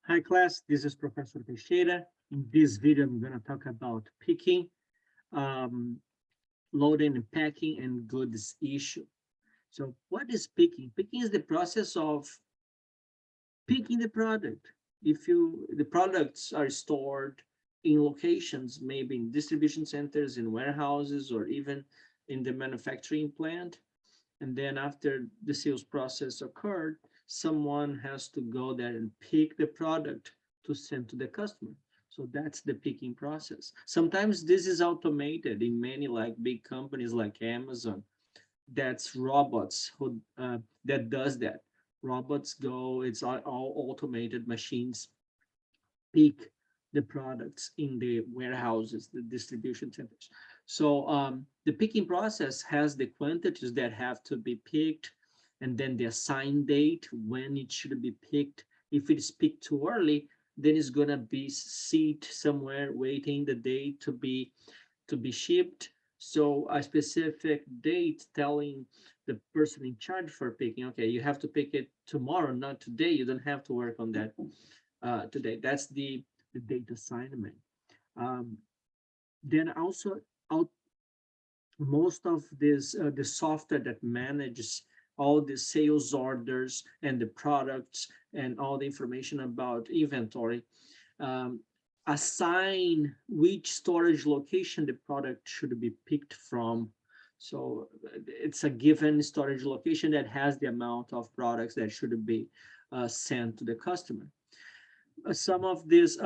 Hi class, this is Professor Teixeira. In this video, I'm going to talk about picking, um, loading and packing and goods issue. So what is picking? Picking is the process of picking the product. The products are stored in locations, maybe in distribution centers, in warehouses, or even in the manufacturing plant. And then after the sales process occurred, someone has to go there and pick the product to send to the customer. So that's the picking process. Sometimes this is automated in many like big companies like Amazon. That's robots who that does that. Robots go, it's all automated machines pick the products in the warehouses, the distribution centers. So the picking process has the quantities that have to be picked, and then the assigned date when it should be picked. If it's picked too early, then it's gonna be seat somewhere waiting the day to be shipped. So a specific date telling the person in charge for picking, okay, you have to pick it tomorrow, not today. You don't have to work on that today. That's the date assignment. Um, then also out most of this the software that manages all the sales orders and the products and all the information about inventory um, assign which storage location the product should be picked from. So it's a given storage location that has the amount of products that should be sent to the customer. Some of these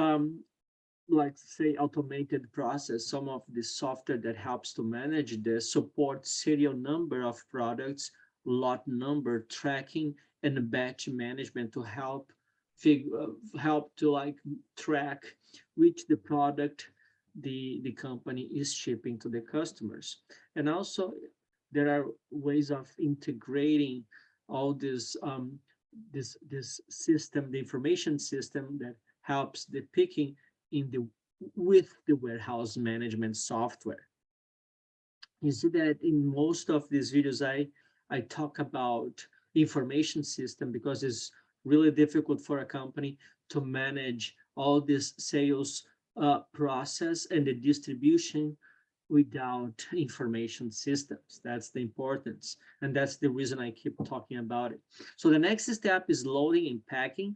like say automated process, some of the software that helps to manage this support serial number of products, lot number tracking, and batch management to help to like track which the product the company is shipping to the customers. And also there are ways of integrating all this system, the information system that helps the picking in the with the warehouse management software. You see that in most of these videos, I talk about information system because it's really difficult for a company to manage all this sales process and the distribution without information systems. That's the importance, and that's the reason I keep talking about it. So the next step is loading and packing.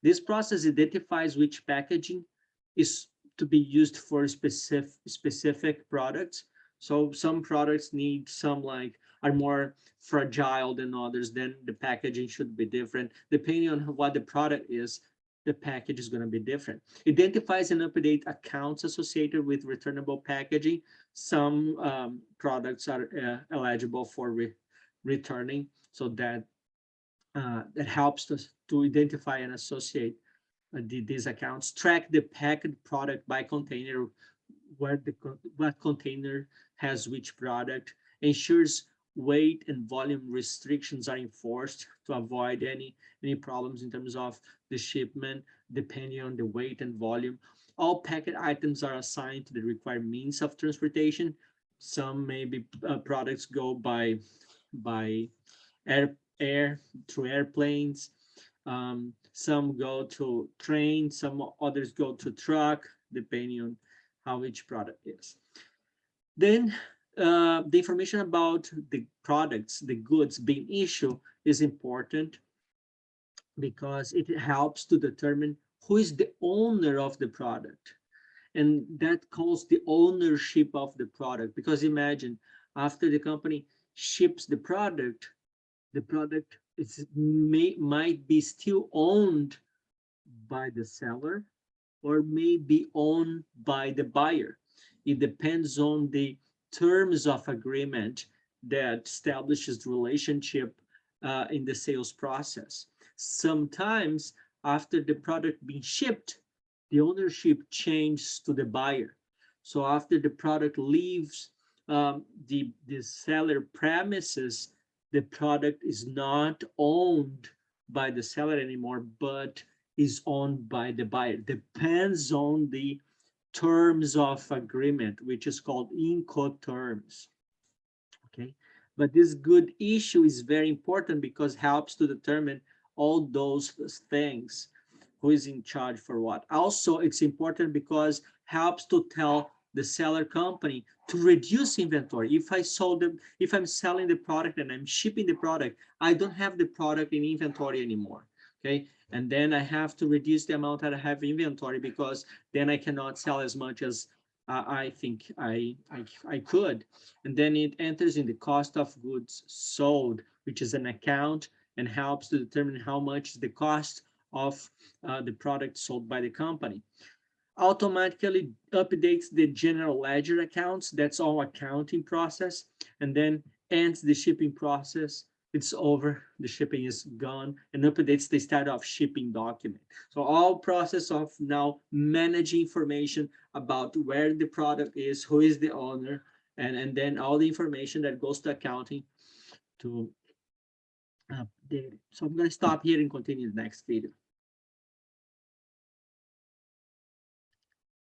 This process identifies which packaging is to be used for specific products. So some products need some like are more fragile than others, then the packaging should be different. Depending on what the product is, the package is going to be different. Identifies and update accounts associated with returnable packaging. Some products are eligible for returning, so that helps to identify and associate these accounts. Track the packed product by container, what container has which product. Ensures weight and volume restrictions are enforced to avoid any problems in terms of the shipment depending on the weight and volume. All packet items are assigned to the required means of transportation. Some maybe products go by air through airplanes. Some go to train, some others go to truck, depending on how each product is. Then the information about the products, the goods being issued is important because it helps to determine who is the owner of the product. And that calls the ownership of the product. Because imagine after the company ships the product might be still owned by the seller or may be owned by the buyer. It depends on the terms of agreement that establishes the relationship in the sales process. Sometimes after the product being shipped, the ownership changes to the buyer. So after the product leaves the seller premises, the product is not owned by the seller anymore, but is owned by the buyer. Depends on the terms of agreement, which is called Incoterms. Okay, but this good issue is very important because helps to determine all those things. who is in charge for what. Also, it's important because helps to tell the seller company to reduce inventory. If I sold them, if I'm selling the product and I'm shipping the product, I don't have the product in inventory anymore. Okay, and then I have to reduce the amount that I have inventory, because then I cannot sell as much as I think I could. And then it enters in the cost of goods sold, which is an account and helps to determine how much is the cost of the product sold by the company. Automatically updates the general ledger accounts. That's all accounting process. And then ends the shipping process. It's over, the shipping is gone, and updates the start of shipping document. So all process of now managing information about where the product is, who is the owner, and then all the information that goes to accounting to update it. So I'm going to stop here and continue the next video.